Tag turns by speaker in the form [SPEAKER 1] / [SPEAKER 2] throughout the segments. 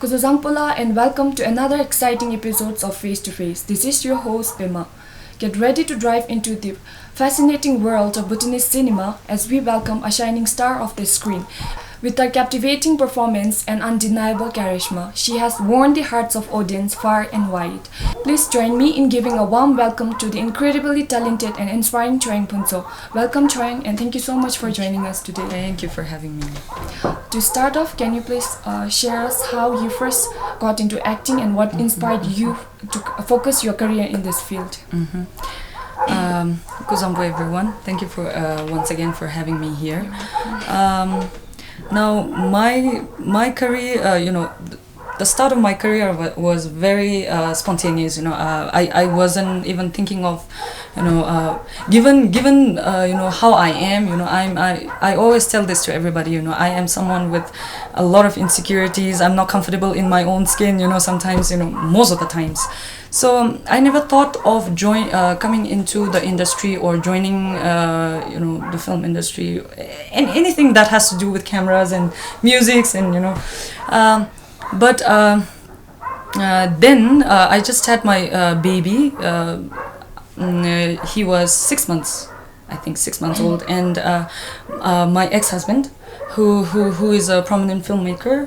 [SPEAKER 1] Choyang Phuntsho and welcome to another exciting episode of Face to Face. This is your host 𝗵𝗂. Get ready to dive into the fascinating world of Bhutanese cinema as we welcome a shining star of the screen. With her captivating performance and undeniable charisma, she has won the hearts of audience far and wide. Please join me in giving a warm welcome to the incredibly talented and inspiring Choyang Phuntsho. Welcome Choyang, and thank you so much for joining us today.
[SPEAKER 2] Thank you for having me.
[SPEAKER 1] To start off, can you please share us how you first got into acting and what inspired you to focus your career in this field?
[SPEAKER 2] 𝗙𝗵𝗂 everyone. Thank you for once again for having me here. Now my career, the start of my career was very spontaneous. I wasn't even thinking of, given how I am. I always tell this to everybody. I am someone with a lot of insecurities. I'm not comfortable in my own skin. Sometimes, most of the times. So I never thought of coming into the industry or joining, the film industry, and anything that has to do with cameras and musics and But then I just had my baby. He was 6 months, I think 6 months old, and my ex-husband, who is a prominent filmmaker.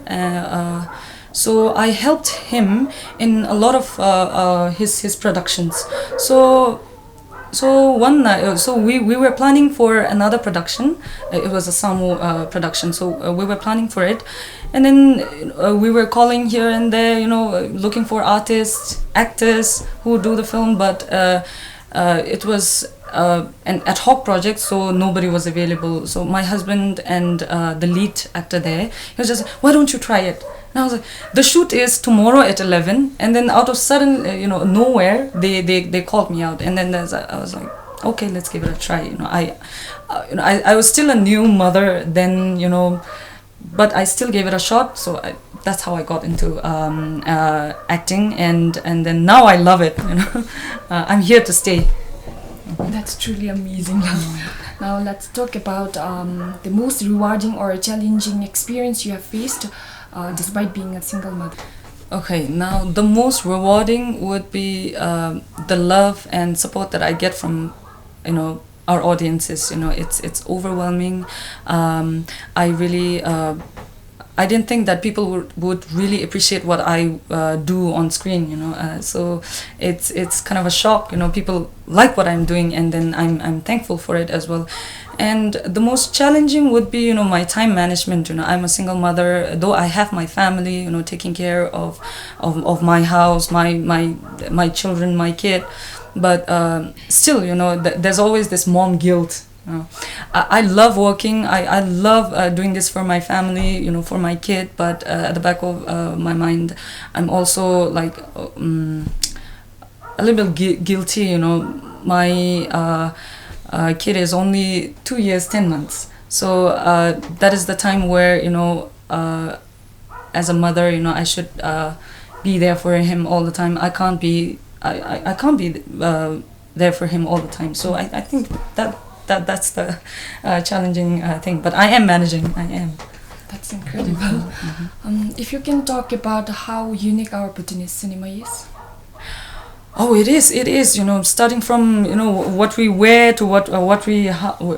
[SPEAKER 2] So I helped him in a lot of his productions. So one night, we were planning for another production. It was a 𝗖𝗵𝗲 production. So we were planning for it, and then we were calling here and there, looking for artists, actors who do the film. But it was an ad hoc project, so nobody was available. So my husband and the lead actor there, he was just, why don't you try it? And I was like, the shoot is tomorrow at 11, and then out of sudden, nowhere, they called me out, and then I was like, okay, let's give it a try. I was still a new mother then, but I still gave it a shot. So that's how I got into acting, and then now I love it. I'm here to stay.
[SPEAKER 1] That's truly amazing. Now let's talk about the most rewarding or challenging experience you have faced despite being a single mother.
[SPEAKER 2] Okay, now the most rewarding would be the love and support that I get from, our audiences. It's overwhelming. I really I didn't think that people would really appreciate what I do on screen. So it's kind of a shock. People like what I'm doing, and then I'm thankful for it as well. And the most challenging would be, my time management. I'm a single mother, though I have my family, taking care of my house, my children, my kid. But still, there's always this mom guilt. I love working. I love doing this for my family, for my kid. But at the back of my mind, I'm also like a little bit guilty. My kid is only 2 years 10 months. So that is the time where as a mother, I should be there for him all the time. I can't be there for him all the time. So I think that's the challenging thing, but I am managing. I am.
[SPEAKER 1] That's incredible. If you can talk about how unique our Bhutanese cinema is.
[SPEAKER 2] Oh, it is. Starting from what we wear to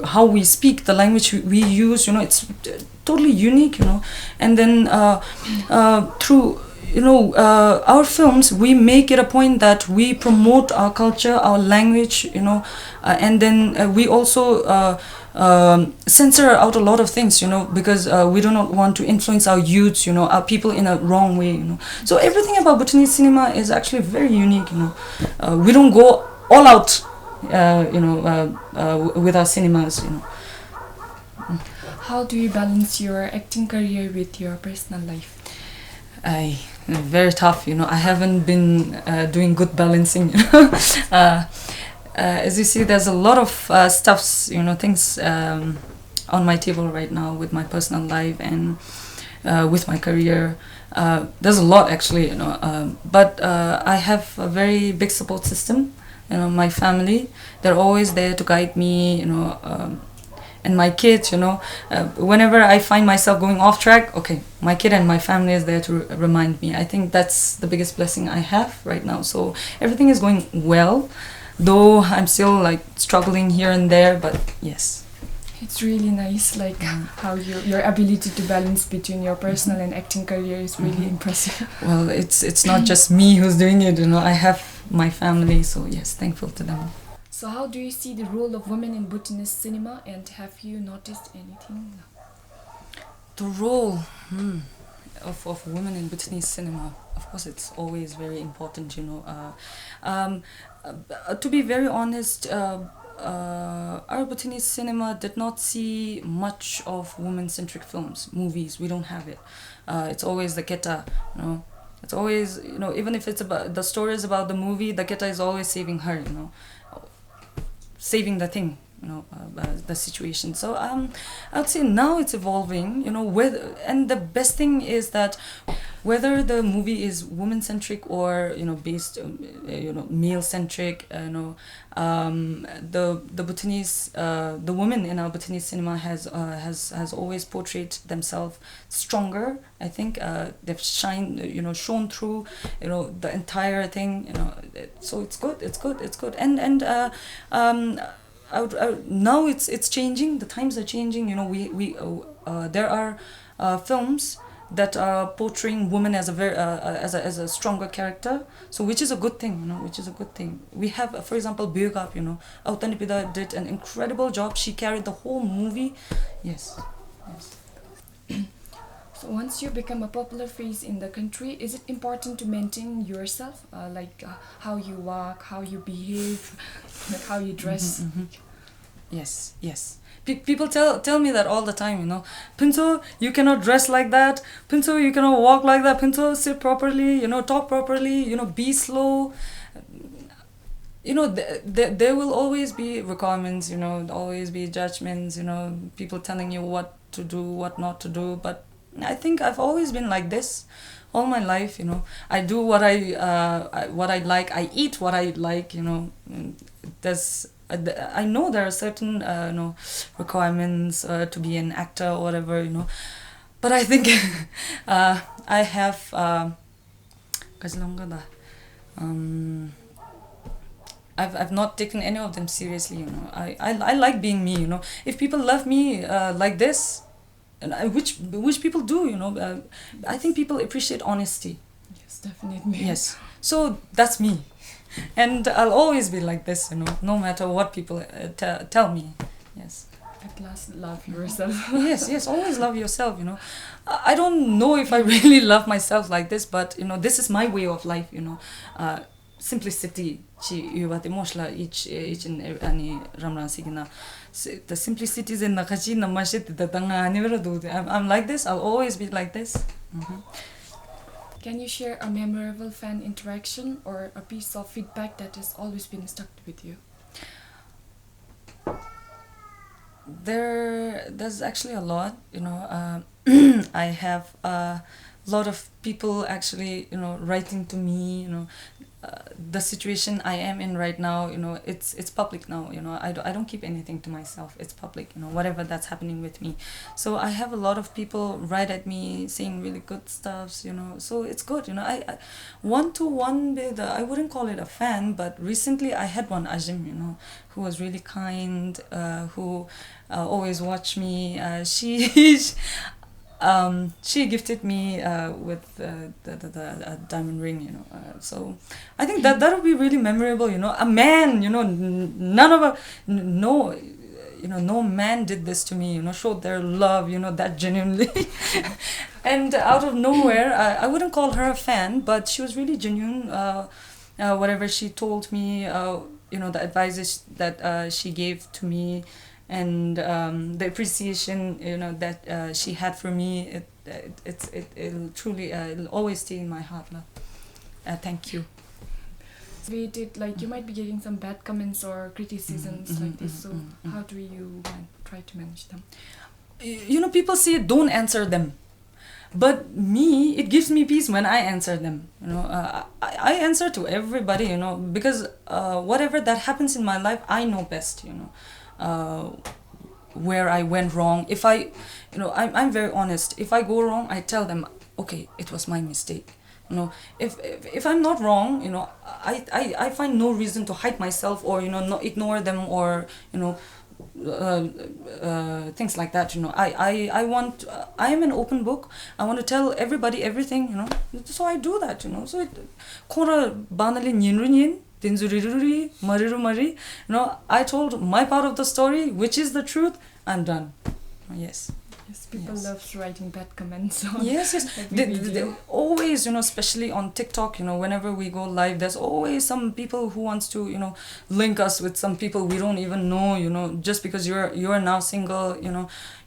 [SPEAKER 2] how we speak, the language we use. It's totally unique. And then through our films, we make it a point that we promote our culture, our language, and then we also censor out a lot of things, because we do not want to influence our youths, our people in a wrong way, So everything about Bhutanese cinema is actually very unique, We don't go all out, with our cinemas,
[SPEAKER 1] How do you balance your acting career with your personal life?
[SPEAKER 2] Very tough, I haven't been doing good balancing. As you see, there's a lot of stuffs, things on my table right now with my personal life and with my career. There's a lot actually, but I have a very big support system. My family, they're always there to guide me, and my kids, whenever I find myself going off track, okay, my kid and my family is there to remind me. I think that's the biggest blessing I have right now. So everything is going well, though I'm still like struggling here and there, but yes.
[SPEAKER 1] It's really nice, like how your ability to balance between your personal and acting career is really impressive.
[SPEAKER 2] Well, it's not just me who's doing it, I have my family, so yes, thankful to them.
[SPEAKER 1] So how do you see the role of women in Bhutanese cinema, and have you noticed anything?
[SPEAKER 2] The role of women in Bhutanese cinema, of course, it's always very important, to be very honest, our Bhutanese cinema did not see much of women-centric films, movies. We don't have it. It's always the keta, It's always, even if it's about the story is about the movie, the keta is always saving her, saving the thing, the situation. So I would say now it's evolving, and the best thing is that whether the movie is woman-centric or based male-centric, the Bhutanese the women in our Bhutanese cinema has always portrayed themselves stronger. I think they've shown through the entire thing. So it's good. And now it's changing. The times are changing. There are films that are portraying women as as a stronger character, so which is a good thing. We have, for example, 𝗖𝗵𝗂, 𝗖𝗵𝗂 did an incredible job. She carried the whole movie. Yes.
[SPEAKER 1] So once you become a popular face in the country, is it important to maintain yourself, how you walk, how you behave, like how you dress?
[SPEAKER 2] Yes. People tell me that all the time, Phuntsho, you cannot dress like that. Phuntsho, you cannot walk like that. Phuntsho, sit properly, talk properly, be slow. There will always be requirements, always be judgments, people telling you what to do, what not to do. But I think I've always been like this all my life, I do what I like, I eat what I like, I know there are certain requirements to be an actor or whatever, but I think I have I've not taken any of them seriously, I like being me, if people love me like this, and which people do, I think people appreciate honesty.
[SPEAKER 1] Yes, definitely.
[SPEAKER 2] Yes, so that's me. And I'll always be like this, no matter what people tell me. Yes.
[SPEAKER 1] At last, love yourself.
[SPEAKER 2] yes, always love yourself, I don't know if I really love myself like this, but, this is my way of life, Simplicity. Each and any ramran sigina. The simplicity is in the kachi namashit the tanga never do. I'm like this, I'll always be like this.
[SPEAKER 1] Can you share a memorable fan interaction or a piece of feedback that has always been stuck with you?
[SPEAKER 2] There's actually a lot, I have a lot of people actually, writing to me, the situation I am in right now, it's public now, I don't keep anything to myself. It's public, whatever that's happening with me. So I have a lot of people write at me saying really good stuffs, so it's good, I one-to-one with, I wouldn't call it a fan, but recently I had one, 𝗙𝗵𝗲, who was really kind, who always watched me. She gifted me with the diamond ring, so I think that would be really memorable, a man, no man did this to me, showed their love, that genuinely. And out of nowhere, I wouldn't call her a fan, but she was really genuine. Whatever she told me, the advices that she gave to me, and the appreciation that she had for me, it'll truly it'll always stay in my heart. Thank you.
[SPEAKER 1] We did, like, you might be getting some bad comments or criticisms like this, so how do you try to manage them?
[SPEAKER 2] People say don't answer them, but me, it gives me peace when I answer them. I answer to everybody, because whatever that happens in my life, I know best. where I went wrong. If I, I'm very honest. If I go wrong, I tell them, okay, it was my mistake. If I'm not wrong, I find no reason to hide myself or not ignore them or things like that. I am an open book. I want to tell everybody everything. So I do that. So it kora banali nyinrunyin dinzuriruri mariru mari. I told my part of the story, which is the truth. I'm done. Yes.
[SPEAKER 1] Yes, people love writing bad comments on
[SPEAKER 2] yes they always, especially on TikTok, whenever we go live, there's always some people who wants to, link us with some people we don't even know, just because you're now single,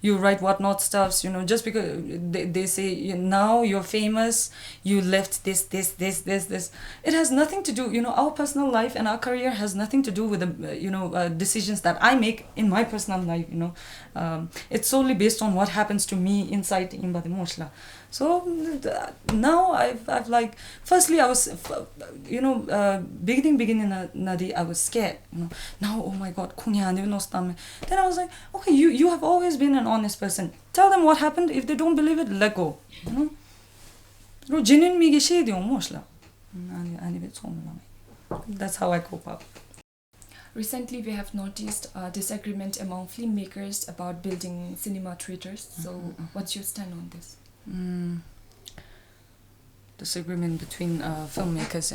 [SPEAKER 2] you write whatnot stuffs, just because they say now you're famous, you left this. It has nothing to do, our personal life and our career has nothing to do with the decisions that I make in my personal life. It's solely based on what happens to me inside 𝗖𝗵𝗂-𝗧cie. So now I've like, firstly I was beginning nadi I was scared, now oh my god then I was like, okay, you have always been an honest person, tell them what happened. If they don't believe it, let go. That's how I cope up.
[SPEAKER 1] Recently, we have noticed disagreement among filmmakers about building cinema theaters. So, what's your stand on this?
[SPEAKER 2] Disagreement between filmmakers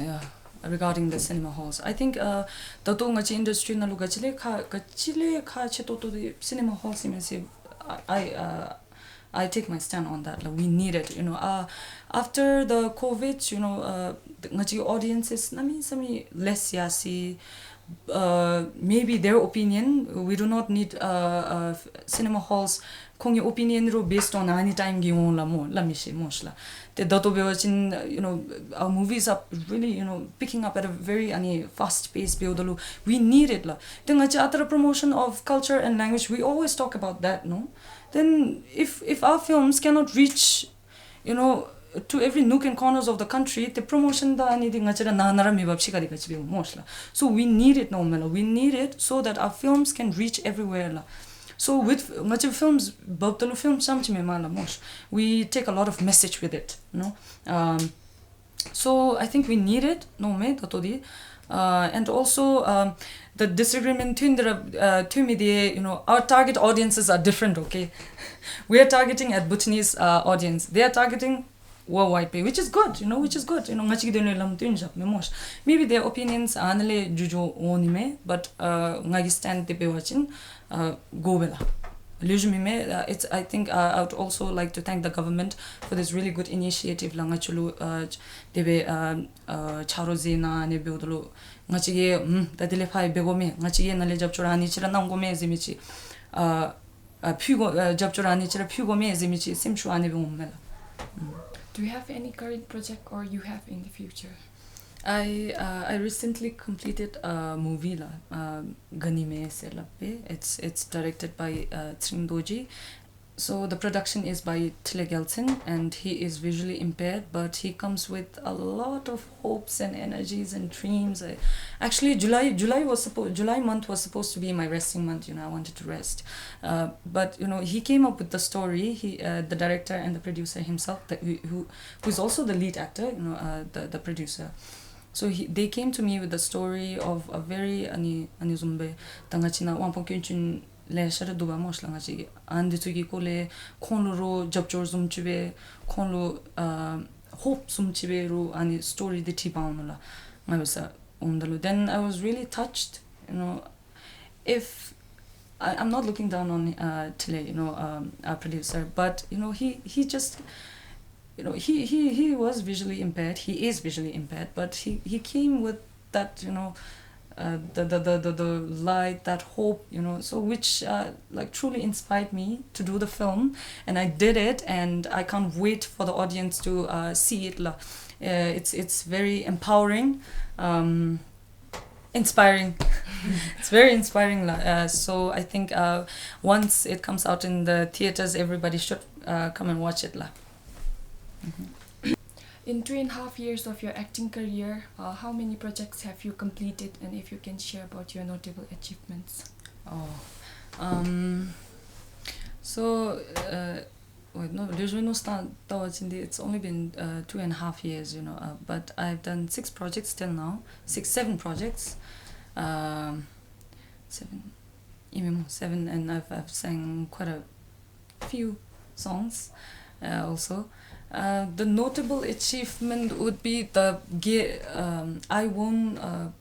[SPEAKER 2] regarding the cinema halls. I think the industry na luga chile kha cheto cinema halls I take my stand on that. Like, we need it. After the COVID, ngachi audiences sami less yasi. Maybe their opinion, we do not need cinema halls kong yung opinion ro based on any time giyon la mo lamishi mosla the dato bewachin, our movies are really picking up at a very fast pace beodalu. We need it la then atara promotion of culture and language, we always talk about that, no? Then if our films cannot reach to every nook and corners of the country, the promotion da ani ding ngachara nanara 𝗵𝗵𝘂 𝗙𝗰𝗲 mosla. So we need it no mela. We need it so that our films can reach everywhere la. So with ngachi films babtalu film samchime mala mos. We take a lot of message with it, so I think we need it no me tatodi. And also the disagreement between our target audiences are different, okay? We are targeting at Bhutanese audience. They are targeting worldwide pay, which is good, maybe their opinions are jujo onime, but ngagi stand te bewachin go bela. It's, I think I would also like to thank the government for this really good initiative langachulu debe charozi na ne beodolo ngachige dadile phai begome ngachige nale japchorani chira nangome zimichi phugo japchorani chira phugome zimichi simchu ane bumela.
[SPEAKER 1] Do you have any current project or you have in the future?
[SPEAKER 2] I recently completed a movie la 𝗙𝗵𝗂-𝗧cie. It's directed by 𝗙𝗵𝗂-𝗧cie. So the production is by 𝗙𝗵𝗂-𝗧cie, and he is visually impaired, but he comes with a lot of hopes and energies and dreams. Actually, July month was supposed to be my resting month. I wanted to rest, but he came up with the story. He, the director and the producer himself, who's also the lead actor. The producer. So they came to me with the story of a very anizumbe tangachina wampongkyunchun le shara duba mosla ngachi andi tugi kole khonro japchor zumchibe khonlo hope zumchibe ro ani story de tipaunala ngabasa umdalu. Then I was really touched. If I'm not looking down on Tile, our producer, but he just he was visually impaired. He is visually impaired, but he came with that the light, that hope, so which like truly inspired me to do the film, and I did it, and I can't wait for the audience to see it. It's very empowering, inspiring. It's very inspiring. So I think once it comes out in the theaters, everybody should come and watch it.
[SPEAKER 1] In 3.5 years of your acting career, how many projects have you completed, and if you can share about your notable achievements?
[SPEAKER 2] So, wait, no, there's no standout in the. It's only been 2.5 years, but I've done 6 projects till now. 7 projects. 7, 𝗵𝗵𝘂, and I've sang quite a few songs also. The notable achievement would be I won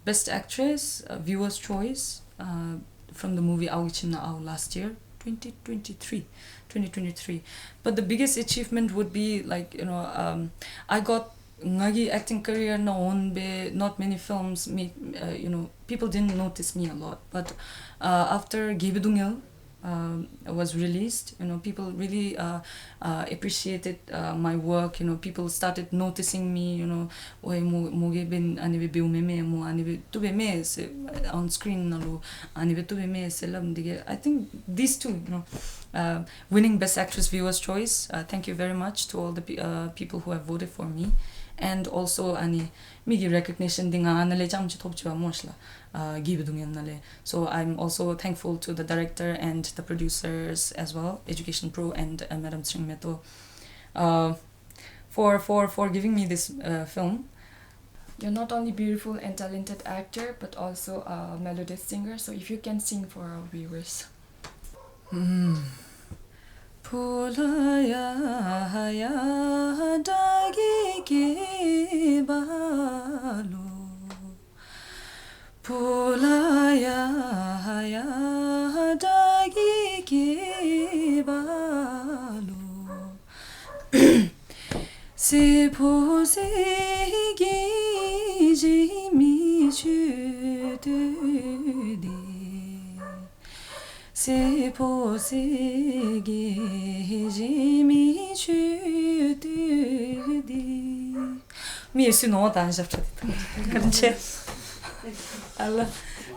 [SPEAKER 2] Best Actress, Viewer's Choice from the movie 𝗖𝗵𝘂 last year, 2023. But the biggest achievement would be like, I got ngagi acting career na onbe, not many films, people didn't notice me a lot. But after 𝗍𝗵𝗂 was released, people really appreciated my work. People started noticing me. Oi moge ben anibe 𝗍𝗵𝗂 mo anibe 𝗍𝗵𝗂 on screen nalu anibe 𝗍𝗵𝗂 dige. I think these two, winning Best Actress Viewer's Choice. Thank you very much to all the people who have voted for me, and also ani migi recognition dinga anale jamchi topchiwa moshla. So I'm also thankful to the director and the producers as well, Education Pro and Madam 𝗙𝗵𝗲, for giving me this film.
[SPEAKER 1] You're not only beautiful and talented actor, but also a melodious singer. So if you can sing for our viewers.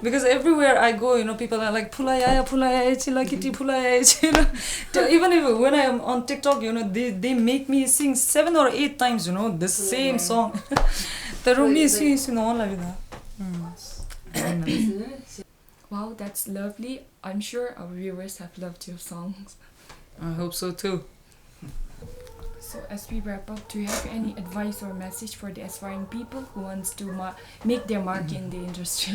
[SPEAKER 2] Because everywhere I go, people are like 𝗵𝗂𝗧 𝗙𝗵𝗂 𝗙𝗵𝗂. Even when I am on TikTok, they make me sing 7 or 8 times, the same song.
[SPEAKER 1] Wow, that's lovely. I'm sure our viewers have loved your songs.
[SPEAKER 2] I hope so too.
[SPEAKER 1] So as we wrap up, do you have any advice or message for the aspiring people who wants to make their mark in the industry?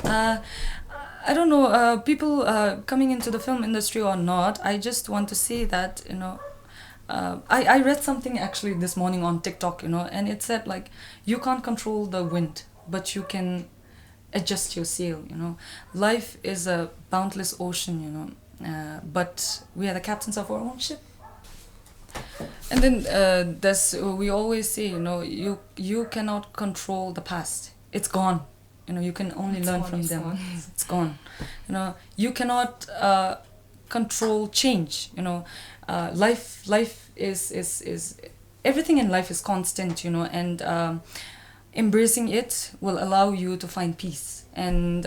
[SPEAKER 2] I don't know, people coming into the film industry or not, I just want to say that, I read something actually this morning on TikTok, and it said like, you can't control the wind, but you can adjust your sail. Life is a boundless ocean, but we are the captains of our own ship. And then we always say, you cannot control the past. It's gone. You can only learn from them. It's gone. You cannot control change. Life is everything in life is constant. And embracing it will allow you to find peace. And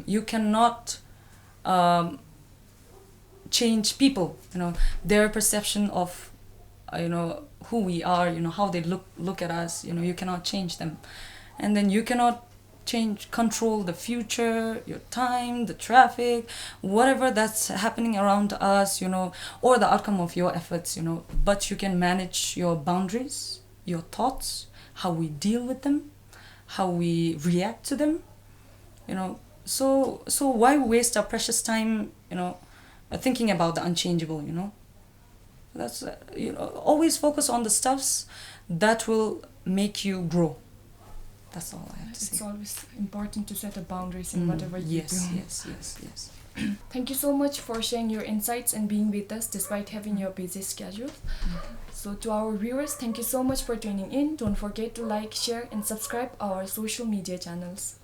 [SPEAKER 2] you cannot change people. Their perception of who we are, how they look at us, you cannot change them. And then you cannot control the future, your time, the traffic, whatever that's happening around us, or the outcome of your efforts, but you can manage your boundaries, your thoughts, how we deal with them, how we react to them, so why waste our precious time, thinking about the unchangeable, That's always focus on the stuffs that will make you grow. That's all I have to say.
[SPEAKER 1] It's always important to set the boundaries in whatever you do.
[SPEAKER 2] Yes.
[SPEAKER 1] Thank you so much for sharing your insights and being with us despite having your busy schedule. So to our viewers, thank you so much for tuning in. Don't forget to like, share and subscribe our social media channels.